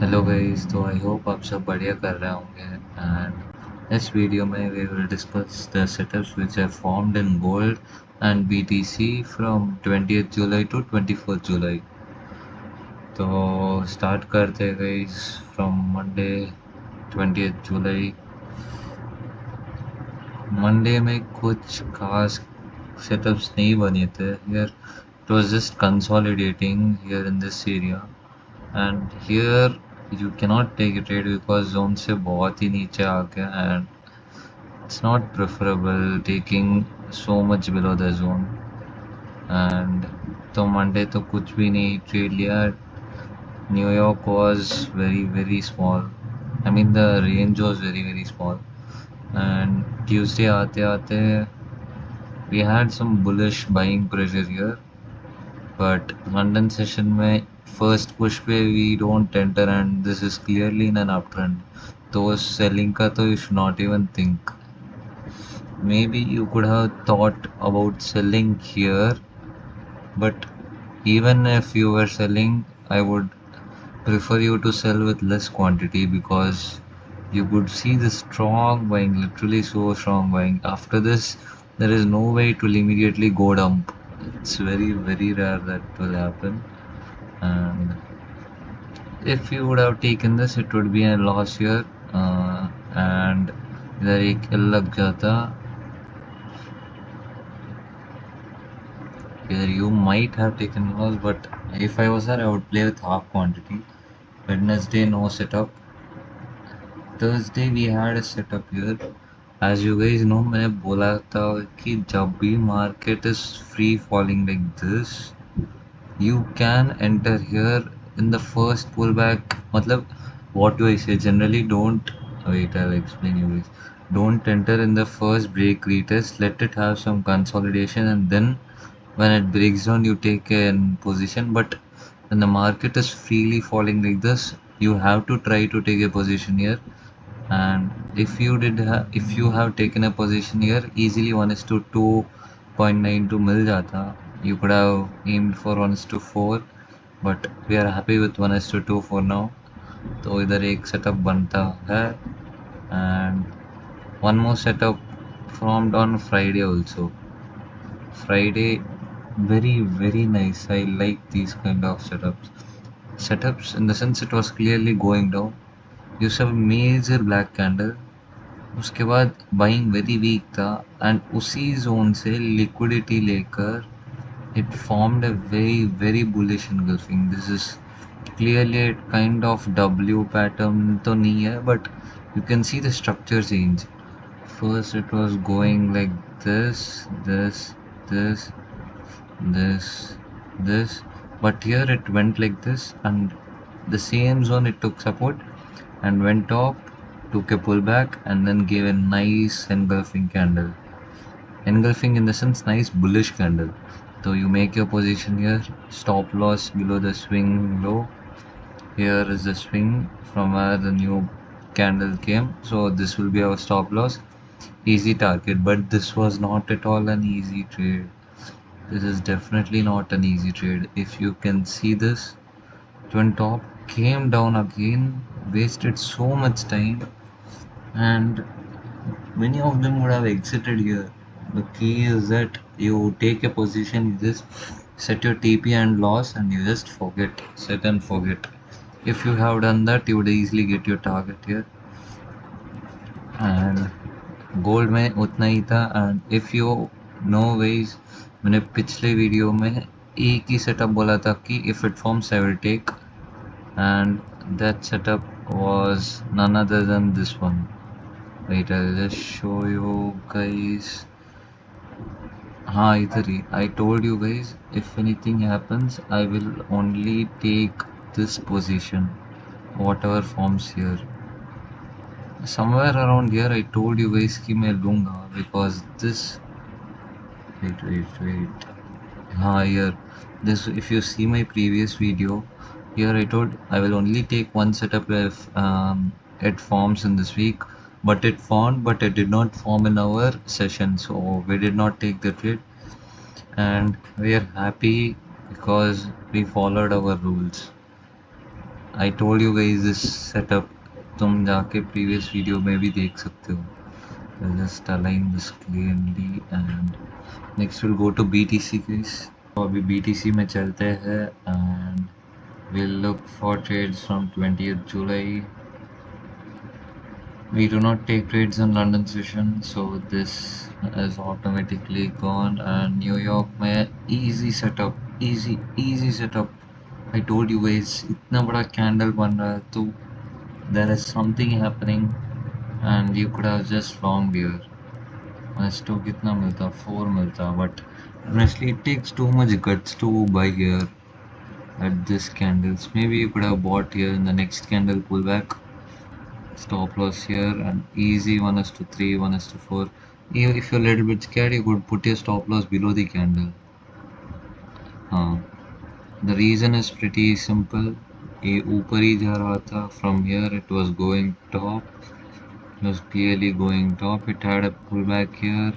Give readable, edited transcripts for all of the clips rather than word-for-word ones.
Hello guys, तो I hope आप सब बढ़िया कर रहे होंगे। एंड इस वीडियो में we will discuss the setups which have formed in gold and BTC from 20th July to 24th July. तो स्टार्ट करते हैं guys from Monday 20th July. Monday में कुछ खास सेटअप्स नहीं बने थे here. It was just consolidating here in this area and here you cannot take a trade because zone से बहुत ही नीचे आ गया and it's not preferable taking so much below the zone। and तो मंडे तो कुछ भी नहीं ट्रेड लिया। New York was very small, I mean the range was very small। and Tuesday आते आते we had some bullish buying pressure here, but London session में first push पे we don't enter and this is clearly in an uptrend। तो selling का तो you should not even think। Maybe you could have thought about selling here, but even if you were selling, I would prefer you to sell with less quantity because you could see the strong buying, literally so strong buying. After this, there is no way it will immediately go dump. It's very rare that will happen. And if you would have taken this, it would be a loss here। and इधर एक L लग जाता। Here you might have taken loss, but if I was there, I would play with half quantity। Wednesday, no setup। Thursday, we had a setup here। As you guys know, मैंने बोला था कि जब भी market is free falling like this, you can enter here in the first pullback। मतलब what do I say? Generally, don't wait. I'll explain you guys. Don't enter in the first break retest. Let it have some consolidation, and then when it breaks down, you take a position. But when the market is freely falling like this, you have to try to take a position here। and if you have taken a position here, easily 1:2.92 मिल जाता। You could have aimed for 1:4, but we are happy with 1:2 for now। तो इधर एक setup बनता है and one more setup formed on Friday also। Friday, very nice। I like these kind of setups in the sense it was clearly going down। You saw a major black candle, उसके बाद buying very weak था and उसी zone से liquidity लेकर it formed a very bullish engulfing। this is clearly a kind of W pattern तो नहीं है, but you can see the structure change। first it was going like this, this, but here it went like this, and the same zone it took support and went up, took a pullback, and then gave a nice engulfing candle। Engulfing in the sense nice bullish candle। So you make your position here, stop loss below the swing low। Here is the swing from where the new candle came, so this will be our stop loss, easy target। But this was not at all an easy trade। This is definitely not an easy trade। If you can see this, it went top, came down again, wasted so much time, and many of them would have exited here। The key is that you take a position, you just set your TP and loss, and you just forget, set and forget। If you have done that, you would easily get your target here। and gold में उतना ही था। And if you know ways, मैंने पिछले video में एक ही setup बोला था कि if it forms I will take, and that setup was none other than this one। wait, I'll just show you guys। हाँ, इधर ही I told you guys if anything happens I will only take this position, whatever forms here। somewhere around here I told you guys कि मैं लूँगा because this, wait, हाँ, here this, if you see my previous video, here I told I will only take one setup if it forms in this week, but it formed, but it did not form in our session, so we did not take the trade, and we are happy because we followed our rules। I told you guys this setup, तुम जाके previous video में भी देख सकते हो. I'll just align this clearly and next we'll go to BTC guys. तो अभी BTC में चलते हैं and we'll look for trades from 20th July. We do not take trades in London session, so this is automatically gone. And New York में easy setup, easy setup. I told you guys इतना बड़ा candle बन रहा है तो there is something happening and you could have just longed here. S2 कितना मिलता? 4 मिलता, but honestly it takes too much guts to buy here at this candles. Maybe you could have bought here in the next candle pullback. Stop loss here and easy 1:3, 1:4. If you're a little bit scared, you could put your stop loss below the candle. The reason is pretty simple. ये ऊपर ही जा रहा था. From here it was going top. It was clearly going top. It had a pullback here.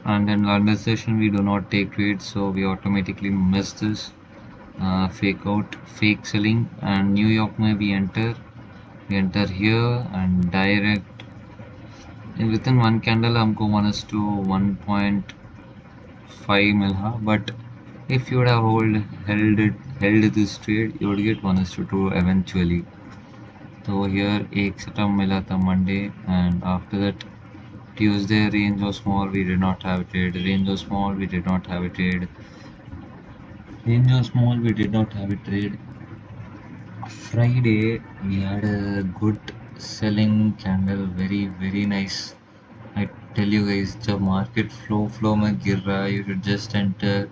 And in London session we do not take trades, so we automatically miss this. Fake out, fake selling. And New York में we enter here and direct within one candle हमको 1:1.5 मिला, but if you would have held this trade, you would get 1:2 eventually. So here एक setup मिला था Monday, and after that Tuesday range was small, we did not have a trade. Range was small, we did not have a trade. Range was small, we did not have a trade. Friday we had a good selling candle, very nice. I tell you guys, जब market flow में गिर रहा है, you should just enter.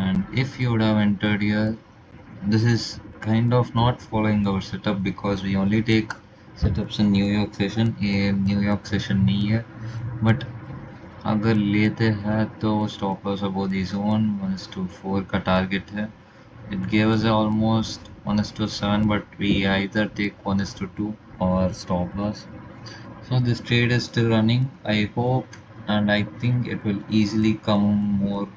And if you would have entered here, this is kind of not following our setup because we only take setups in New York session. ये New York session नहीं है, but अगर लेते हैं तो stop loss above the zone 1:4 का target है. It gave us almost 1:7, but we either take 1:2 or stop loss. So this trade is still running. I hope and I think it will easily come more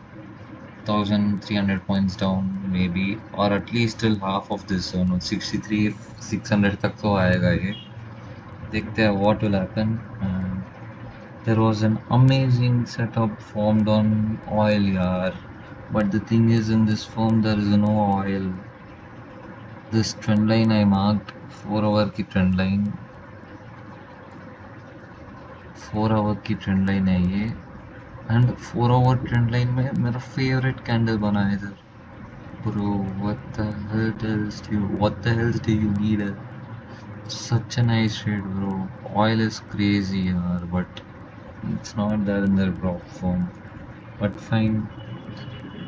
1300 points down maybe, or at least till half of this zone. 63,600 तक तो आएगा ये. देखते हैं what will happen. There was an amazing setup formed on oil yaar, but the thing is in this firm there is no oil. This trend line I marked 4 hour की trend line, 4 hour की trend line है ये, and 4 hour trend line में मेरा favorite candle बना है इधर. Bro, what the hell do you need? Such a nice trade, bro. Oil is crazy yaar, but it's not there in their prop form. But fine.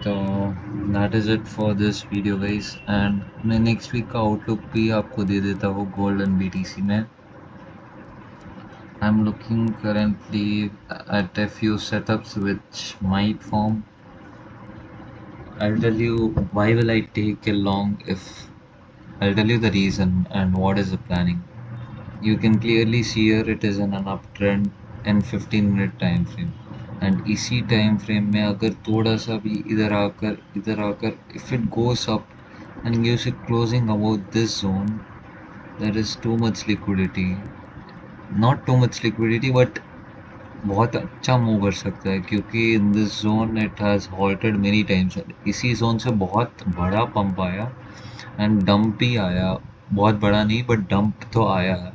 So that is it for this video guys, and मैं next week का outlook भी आपको दे देता हूँ gold and BTC में. I'm looking currently at a few setups which might form. I'll tell you why will I take a long if I'll tell you the reason and what is the planning. You can clearly see here it is in an uptrend in 15-minute time frame, and इसी time frame में अगर थोड़ा सा भी इधर आकर if it goes up and gives it closing about this zone, there is too much liquidity. Not too much liquidity, but बहुत अच्छा मूव कर सकता है क्योंकि in this zone it has halted many times. इसी जोन से बहुत बड़ा पंप आया एंड डंप भी आया. बहुत बड़ा नहीं बट डंप तो आया है.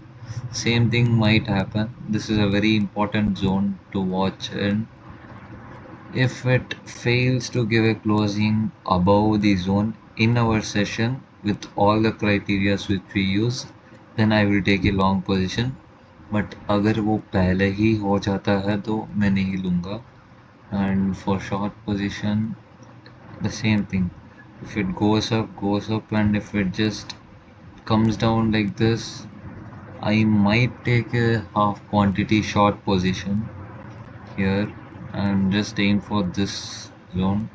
Same thing might happen. This is a very important zone to watch in. If it fails to give a closing above the zone in our session with all the criteria which we use, then I will take a long position. But अगर वो पहले ही हो जाता है तो मैं नहीं लूँगा. And for short position, the same thing. If it goes up, and if it just comes down like this, I might take a half quantity short position here and just aim for this zone.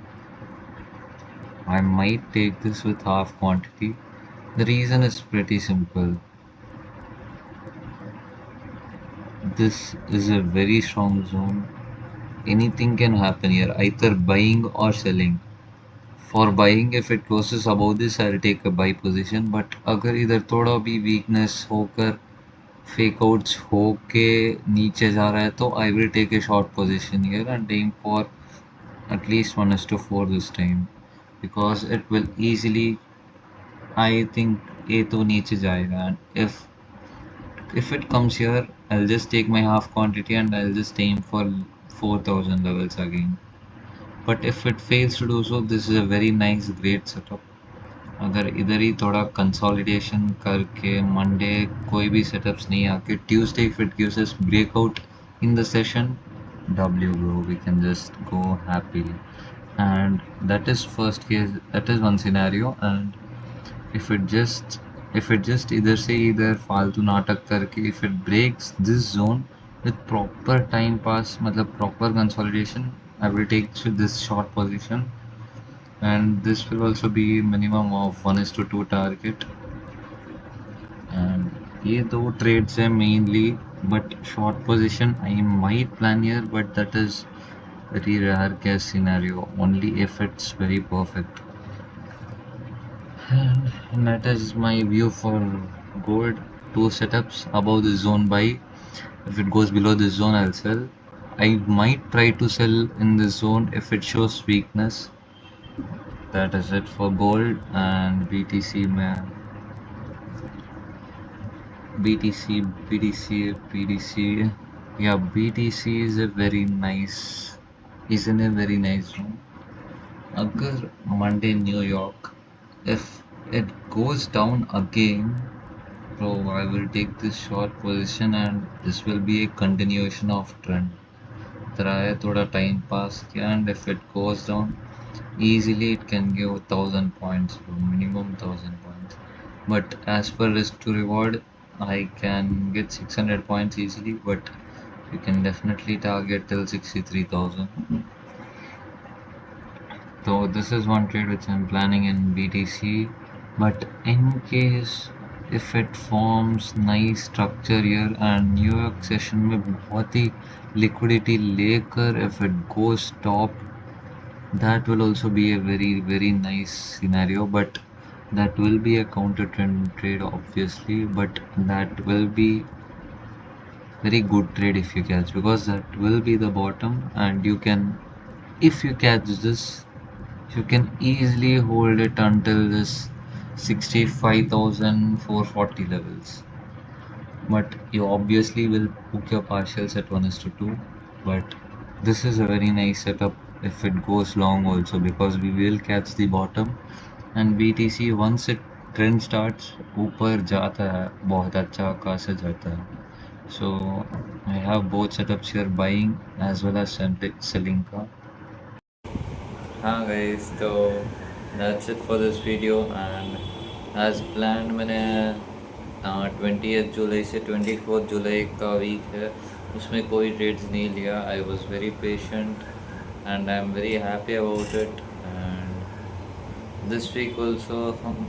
I might take this with half quantity. The reason is pretty simple. This is a very strong zone. Anything can happen here, either buying or selling. For buying, if it closes above this, I'll take a buy position. But अगर इधर थोड़ा भी weakness होकर fake outs होके नीचे जा रहा है तो I will take a short position here and aim for at least 1:4 this time, because it will easily, I think, ये तो नीचे जाएगा, and if it comes here, I'll just take my half quantity and I'll just aim for 4,000 levels again. But if it fails to do so, this is a very nice great setup. अगर इधर ही थोड़ा consolidation करके Monday कोई भी setups नहीं आके Tuesday if it gives us breakout in the session, W bro, we can just go happily. And that is first case, that is one scenario. And if it just इधर से इधर फालतू नाटक करके if it breaks this zone with proper time pass, मतलब proper consolidation, I will take this short position, and this will also be minimum of 1:2 target. And ये दो trades हैं mainly, but short position I might plan here, but that is very rare case scenario, only if it's very perfect. And that is my view for gold. Two setups above the zone buy. If it goes below this zone, I'll sell. I might try to sell in this zone if it shows weakness. That is it for gold. And BTC, man. BTC. Yeah, BTC is a very nice. Is in a very nice zone. Agar Monday New York, if it goes down again, bro, I will take this short position and this will be a continuation of trend. Try thoda time pass kiya, and if it goes down, easily it can give 1,000 points, bro, minimum 1,000 points. But as per risk to reward, I can get 600 points easily, but you can definitely target till 63,000. So this is one trade which I'm planning in BTC. But in case if it forms nice structure here and New York session में बहुत ही liquidity लेकर if it goes top, that will also be a very nice scenario. But that will be a counter trend trade obviously, but that will be very good trade if you catch, because that will be the bottom, and you can, if you catch this, you can easily hold it until this 65,440 levels. But you obviously will book your partials at 1:2. But this is a very nice setup if it goes long also, because we will catch the bottom. And BTC once it trend starts, ऊपर जाता है, बहुत अच्छा खासा जाता है. So I have both setups here, buying as well as selling का. हाँ guys, तो that's it for this video. And as planned, मैंने 20th जुलाई से 24th जुलाई का वीक है, उसमें कोई ट्रेड्स नहीं लिया. I was very patient and I'm very happy about it. And this week also,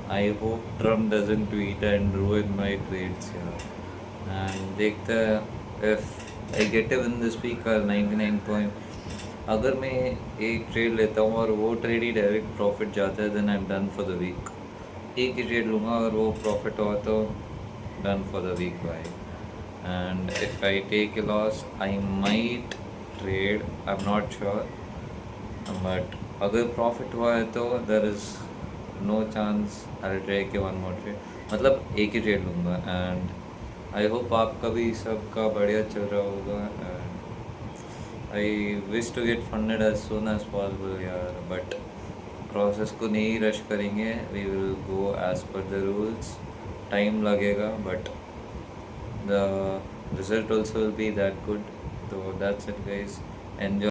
I hope Trump doesn't tweet and ruin my trades here. And देखते हैं if I get a win this week or 99 point. अगर मैं एक trade लेता हूँ और वो trade ही direct profit जाता है, then I am done for the week. एक ही ट्रेड लूँगा और वो प्रॉफिट हुआ तो done for the week bye. And if I take a loss, I might trade, I am not sure. But अगर प्रॉफिट हुआ है तो there is no chance I take a one more trade, मतलब एक ही trade लूँगा. And I hope आपका भी सबका बढ़िया चल रहा होगा. I wish to get funded as soon as possible यार, but process को नहीं rush करेंगे. We will go as per the rules. Time लगेगा, but the result also will be that good. So that's it guys. Enjoy.